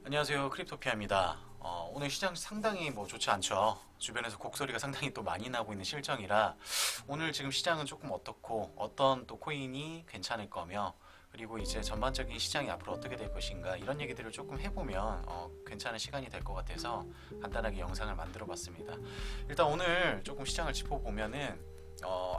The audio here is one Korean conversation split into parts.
안녕하세요, 크립토피아입니다. 오늘 시장 상당히 좋지 않죠. 주변에서 곡소리가 상당히 또 많이 나고 있는 실정이라 오늘 지금 시장은 조금 어떻고 어떤 또 코인이 괜찮을 거며, 그리고 이제 전반적인 시장이 앞으로 어떻게 될 것인가, 이런 얘기들을 조금 해보면 괜찮은 시간이 될 것 같아서 간단하게 영상을 만들어 봤습니다. 일단 오늘 조금 시장을 짚어보면은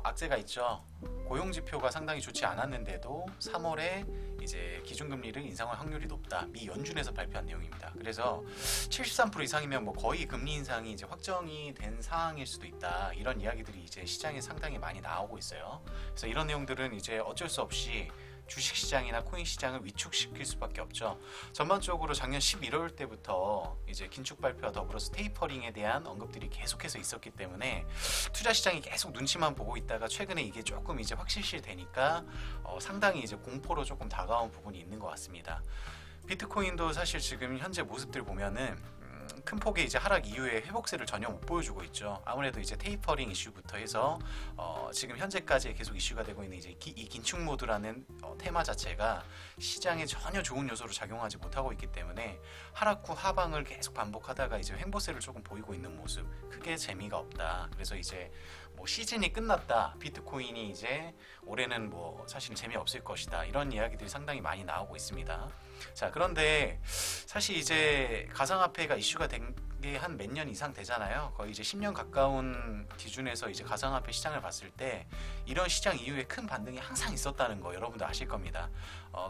악재가 있죠. 고용지표가 상당히 좋지 않았는데도 3월에 이제 기준금리를 인상할 확률이 높다. 미 연준에서 발표한 내용입니다. 그래서 73% 이상이면 거의 금리 인상이 이제 확정이 된 상황일 수도 있다. 이런 이야기들이 이제 시장에 상당히 많이 나오고 있어요. 그래서 이런 내용들은 이제 어쩔 수 없이 주식시장이나 코인시장을 위축시킬 수밖에 없죠. 전반적으로 작년 11월 때부터 이제 긴축 발표와 더불어서 테이퍼링에 대한 언급들이 계속해서 있었기 때문에 투자시장이 계속 눈치만 보고 있다가 최근에 이게 조금 이제 확실시 되니까 상당히 이제 공포로 조금 다가온 부분이 있는 것 같습니다. 비트코인도 사실 지금 현재 모습들 보면은 큰 폭의 이제 하락 이후에 회복세를 전혀 못 보여주고 있죠. 아무래도 이제 테이퍼링 이슈부터 해서 지금 현재까지 계속 이슈가 되고 있는 이제 이 긴축 모드라는 테마 자체가 시장에 전혀 좋은 요소로 작용하지 못하고 있기 때문에 하락 후 하방을 계속 반복하다가 이제 횡보세를 조금 보이고 있는 모습, 크게 재미가 없다. 그래서 이제 시즌이 끝났다, 비트코인이 이제 올해는 사실 재미없을 것이다, 이런 이야기들이 상당히 많이 나오고 있습니다. 자, 그런데 사실 이제 가상화폐가 이슈가 된 게 한 몇 년 이상 되잖아요. 거의 이제 10년 가까운 기준에서 이제 가상화폐 시장을 봤을 때 이런 시장 이후에 큰 반등이 항상 있었다는 거 여러분도 아실 겁니다.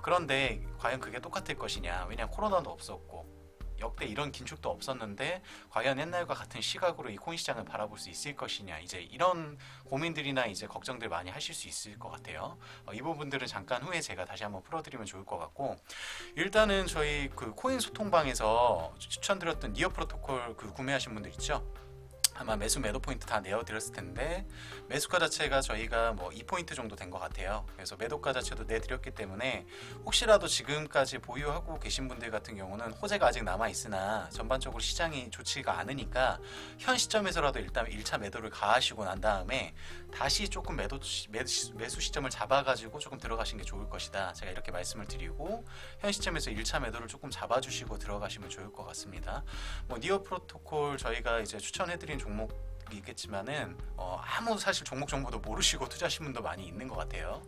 그런데 과연 그게 똑같을 것이냐? 왜냐하면 코로나도 없었고 역대 이런 긴축도 없었는데 과연 옛날과 같은 시각으로 이 코인 시장을 바라볼 수 있을 것이냐, 이제 이런 고민들이나 이제 걱정들 많이 하실 수 있을 것 같아요. 이 부분들은 잠깐 후에 제가 다시 한번 풀어드리면 좋을 것 같고, 일단은 저희 그 코인 소통방에서 추천드렸던 니어 프로토콜 구매하신 분들 있죠? 아마 매수 매도 포인트 다 내어드렸을 텐데 매수가 자체가 저희가 2포인트 정도 된 것 같아요. 그래서 매도가 자체도 내드렸기 때문에 혹시라도 지금까지 보유하고 계신 분들 같은 경우는 호재가 아직 남아있으나 전반적으로 시장이 좋지가 않으니까 현 시점에서라도 일단 1차 매도를 가하시고 난 다음에 다시 조금 매수 시점을 잡아가지고 조금 들어가시는 게 좋을 것이다, 제가 이렇게 말씀을 드리고 현 시점에서 1차 매도를 조금 잡아주시고 들어가시면 좋을 것 같습니다. 니어 프로토콜 저희가 이제 추천해드린 종목이 있겠지만은 아무 사실 종목 정보도 모르시고 투자하신 분도 많이 있는 것 같아요.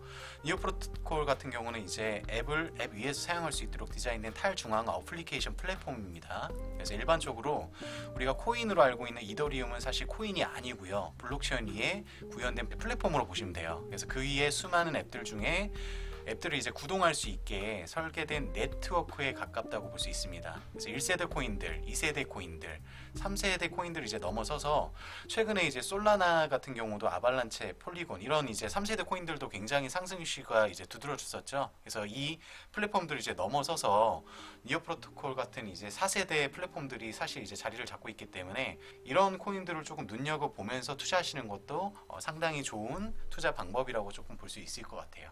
니어 프로토콜 같은 경우는 이제 앱 위에서 사용할 수 있도록 디자인된 탈중앙화 어플리케이션 플랫폼입니다. 그래서 일반적으로 우리가 코인으로 알고 있는 이더리움은 사실 코인이 아니고요, 블록체인 위에 구현된 플랫폼으로 보시면 돼요. 그래서 그 위에 수많은 앱들 중에 앱들을 이제 구동할 수 있게 설계된 네트워크에 가깝다고 볼 수 있습니다. 그래서 1세대 코인들, 2세대 코인들, 3세대 코인들을 이제 넘어서서 최근에 이제 솔라나 같은 경우도 아발란체, 폴리곤, 이런 이제 3세대 코인들도 굉장히 상승 이슈가 이제 두드러졌었죠. 그래서 이 플랫폼들을 이제 넘어서서 니어 프로토콜 같은 이제 4세대 플랫폼들이 사실 이제 자리를 잡고 있기 때문에 이런 코인들을 조금 눈여겨 보면서 투자하시는 것도 상당히 좋은 투자 방법이라고 조금 볼 수 있을 것 같아요.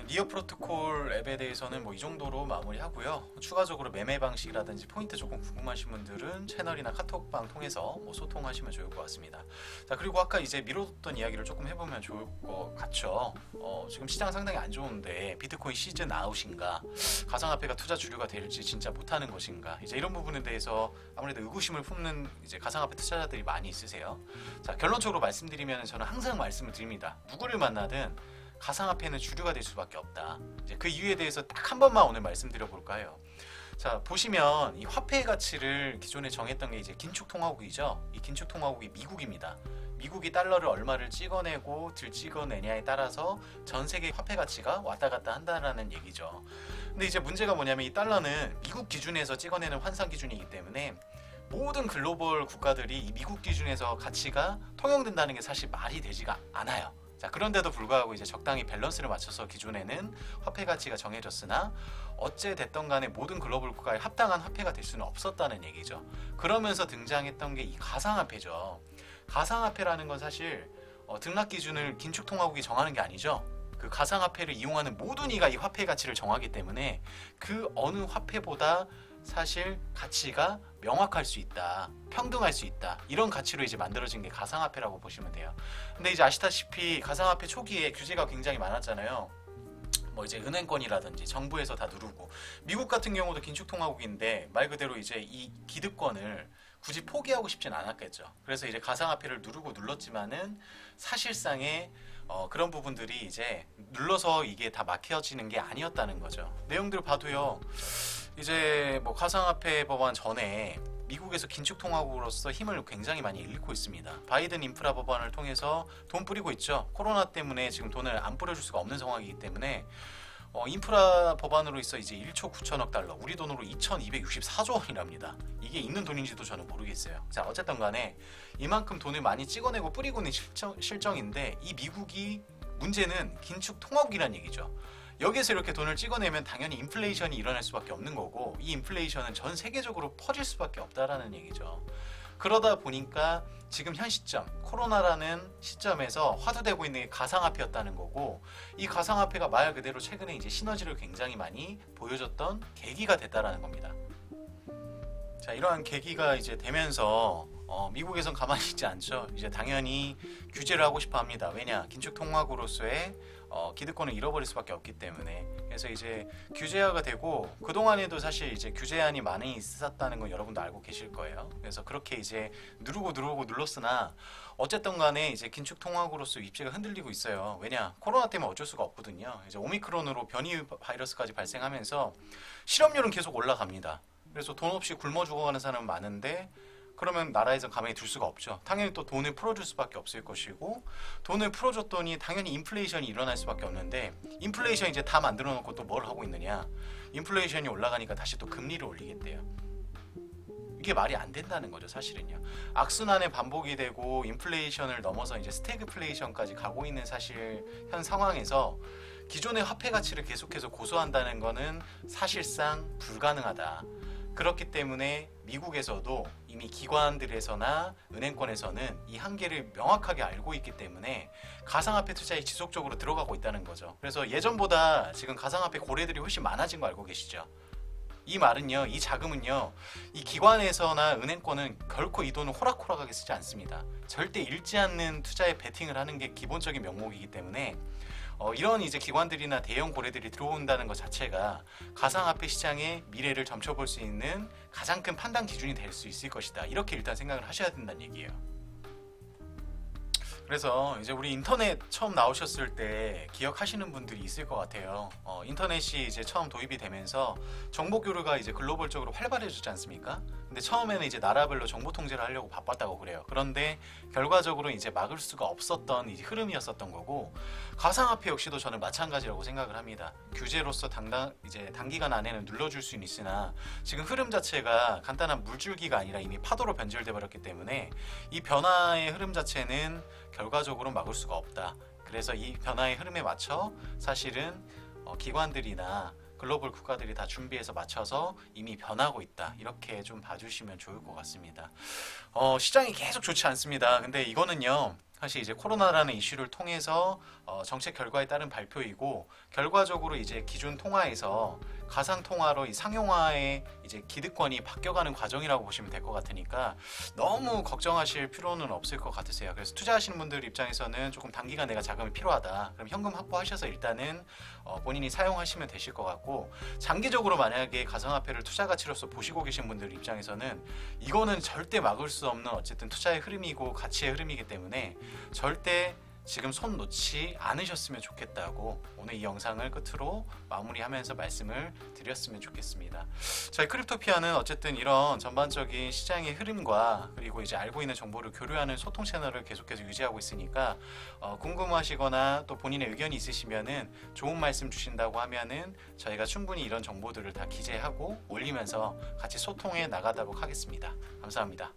니어 프로토콜 앱에 대해서는 이 정도로 마무리하고요. 추가적으로 매매 방식이라든지 포인트 조금 궁금하신 분들은 채널이나 카톡방 통해서 소통하시면 좋을 것 같습니다. 자, 그리고 아까 이제 미뤄뒀던 이야기를 조금 해보면 좋을 것 같죠. 지금 시장 상당히 안 좋은데 비트코인 시즌 아웃인가, 가상화폐가 투자 주류가 될지 진짜 못하는 것인가, 이제 이런 부분에 대해서 아무래도 의구심을 품는 이제 가상화폐 투자자들이 많이 있으세요. 자, 결론적으로 말씀드리면 저는 항상 말씀을 드립니다. 누구를 만나든 가상화폐는 주류가 될 수밖에 없다. 이제 그 이유에 대해서 딱 한 번만 오늘 말씀드려 볼까 해요. 자, 보시면 이 화폐의 가치를 기존에 정했던 게 이제 긴축통화국이죠. 이 긴축통화국이 미국입니다. 미국이 달러를 얼마를 찍어내고 들 찍어내냐에 따라서 전 세계 화폐 가치가 왔다 갔다 한다라는 얘기죠. 근데 이제 문제가 뭐냐면 이 달러는 미국 기준에서 찍어내는 환산 기준이기 때문에 모든 글로벌 국가들이 이 미국 기준에서 가치가 통용된다는 게 사실 말이 되지가 않아요. 자, 그런데도 불구하고 이제 적당히 밸런스를 맞춰서 기존에는 화폐 가치가 정해졌으나 어째 됐던 간에 모든 글로벌 국가에 합당한 화폐가 될 수는 없었다는 얘기죠. 그러면서 등장했던 게 이 가상화폐죠. 가상화폐라는 건 사실 등락 기준을 긴축통화국이 정하는 게 아니죠. 그 가상화폐를 이용하는 모든 이가 이 화폐 가치를 정하기 때문에 그 어느 화폐보다 사실 가치가 명확할 수 있다, 평등할 수 있다, 이런 가치로 이제 만들어진 게 가상화폐라고 보시면 돼요. 근데 이제 아시다시피 가상화폐 초기에 규제가 굉장히 많았잖아요. 뭐 이제 은행권이라든지 정부에서 다 누르고, 미국 같은 경우도 긴축통화국인데 말 그대로 이제 이 기득권을 굳이 포기하고 싶진 않았겠죠. 그래서 이제 가상화폐를 누르고 눌렀지만은 사실상의 그런 부분들이 이제 눌러서 이게 다 막혀지는 게 아니었다는 거죠. 내용들 봐도요. 이제 뭐 가상화폐 법안 전에 미국에서 긴축통화국으로서 힘을 굉장히 많이 잃고 있습니다. 바이든 인프라 법안을 통해서 돈 뿌리고 있죠. 코로나 때문에 지금 돈을 안 뿌려줄 수가 없는 상황이기 때문에 인프라 법안으로 있어 이제 1조 9천억 달러, 우리 돈으로 2,264조 원이랍니다. 이게 있는 돈인지도 저는 모르겠어요. 자, 어쨌든 간에 이만큼 돈을 많이 찍어내고 뿌리고 있는 실정인데, 이 미국이 문제는 긴축통화국이라는 얘기죠. 여기에서 이렇게 돈을 찍어내면 당연히 인플레이션이 일어날 수밖에 없는 거고, 이 인플레이션은 전 세계적으로 퍼질 수밖에 없다라는 얘기죠. 그러다 보니까 지금 현 시점, 코로나라는 시점에서 화두되고 있는 게 가상화폐였다는 거고, 이 가상화폐가 말 그대로 최근에 이제 시너지를 굉장히 많이 보여줬던 계기가 됐다라는 겁니다. 자, 이러한 계기가 이제 되면서 미국에선 가만히 있지 않죠. 이제 당연히 규제를 하고 싶어 합니다. 왜냐? 긴축통화국으로서의 기득권을 잃어버릴 수밖에 없기 때문에. 그래서 이제 규제화가 되고, 그동안에도 사실 이제 규제안이 많이 있었다는 건 여러분도 알고 계실 거예요. 그래서 그렇게 이제 누르고 눌렀으나 어쨌든 간에 이제 긴축통화국으로서 입지가 흔들리고 있어요. 왜냐? 코로나 때문에 어쩔 수가 없거든요. 이제 오미크론으로 변이 바이러스까지 발생하면서 실업률은 계속 올라갑니다. 그래서 돈 없이 굶어 죽어가는 사람은 많은데, 그러면 나라에서 가만히 둘 수가 없죠. 당연히 또 돈을 풀어줄 수밖에 없을 것이고, 돈을 풀어줬더니 당연히 인플레이션이 일어날 수밖에 없는데, 인플레이션 이제 다 만들어 놓고 또 뭘 하고 있느냐? 인플레이션이 올라가니까 다시 또 금리를 올리겠대요. 이게 말이 안 된다는 거죠, 사실은요. 악순환의 반복이 되고 인플레이션을 넘어서 이제 스태그플레이션까지 가고 있는 사실 현 상황에서 기존의 화폐 가치를 계속해서 고수한다는 거는 사실상 불가능하다. 그렇기 때문에 미국에서도 이미 기관들에서나 은행권에서는 이 한계를 명확하게 알고 있기 때문에 가상화폐 투자에 지속적으로 들어가고 있다는 거죠. 그래서 예전보다 지금 가상화폐 고래들이 훨씬 많아진 거 알고 계시죠? 이 말은요, 이 자금은요, 이 기관에서나 은행권은 결코 이 돈을 호락호락하게 쓰지 않습니다. 절대 잃지 않는 투자에 베팅을 하는 게 기본적인 명목이기 때문에 이런 이제 기관들이나 대형 고래들이 들어온다는 것 자체가 가상화폐 시장의 미래를 점쳐볼 수 있는 가장 큰 판단 기준이 될 수 있을 것이다. 이렇게 일단 생각을 하셔야 된다는 얘기예요. 그래서 이제 우리 인터넷 처음 나오셨을 때 기억하시는 분들이 있을 것 같아요. 인터넷이 이제 처음 도입이 되면서 정보 교류가 이제 글로벌적으로 활발해졌지 않습니까? 근데 처음에는 이제 나라별로 정보 통제를 하려고 바빴다고 그래요. 그런데 결과적으로 이제 막을 수가 없었던 이 흐름이었었던 거고, 가상화폐 역시도 저는 마찬가지라고 생각을 합니다. 규제로서 이제 단기간 안에는 눌러줄 수는 있으나 지금 흐름 자체가 간단한 물줄기가 아니라 이미 파도로 변질돼 버렸기 때문에 이 변화의 흐름 자체는 결과적으로 막을 수가 없다. 그래서 이 변화의 흐름에 맞춰 사실은 기관들이나 글로벌 국가들이 다 준비해서 맞춰서 이미 변하고 있다. 이렇게 좀 봐주시면 좋을 것 같습니다. 시장이 계속 좋지 않습니다. 근데 이거는요, 사실 이제 코로나라는 이슈를 통해서 정책 결과에 따른 발표이고, 결과적으로 이제 기존 통화에서 가상 통화로 이 상용화의 이제 기득권이 바뀌어가는 과정이라고 보시면 될 것 같으니까 너무 걱정하실 필요는 없을 것 같으세요. 그래서 투자하시는 분들 입장에서는 조금 단기간 내가 자금이 필요하다. 그럼 현금 확보하셔서 일단은 본인이 사용하시면 되실 것 같고, 장기적으로 만약에 가상화폐를 투자 가치로서 보시고 계신 분들 입장에서는 이거는 절대 막을 수 없는 어쨌든 투자의 흐름이고 가치의 흐름이기 때문에 절대 지금 손 놓지 않으셨으면 좋겠다고 오늘 이 영상을 끝으로 마무리하면서 말씀을 드렸으면 좋겠습니다. 저희 크립토피아는 어쨌든 이런 전반적인 시장의 흐름과 그리고 이제 알고 있는 정보를 교류하는 소통 채널을 계속해서 유지하고 있으니까 궁금하시거나 또 본인의 의견이 있으시면은 좋은 말씀 주신다고 하면은 저희가 충분히 이런 정보들을 다 기재하고 올리면서 같이 소통해 나가도록 하겠습니다. 감사합니다.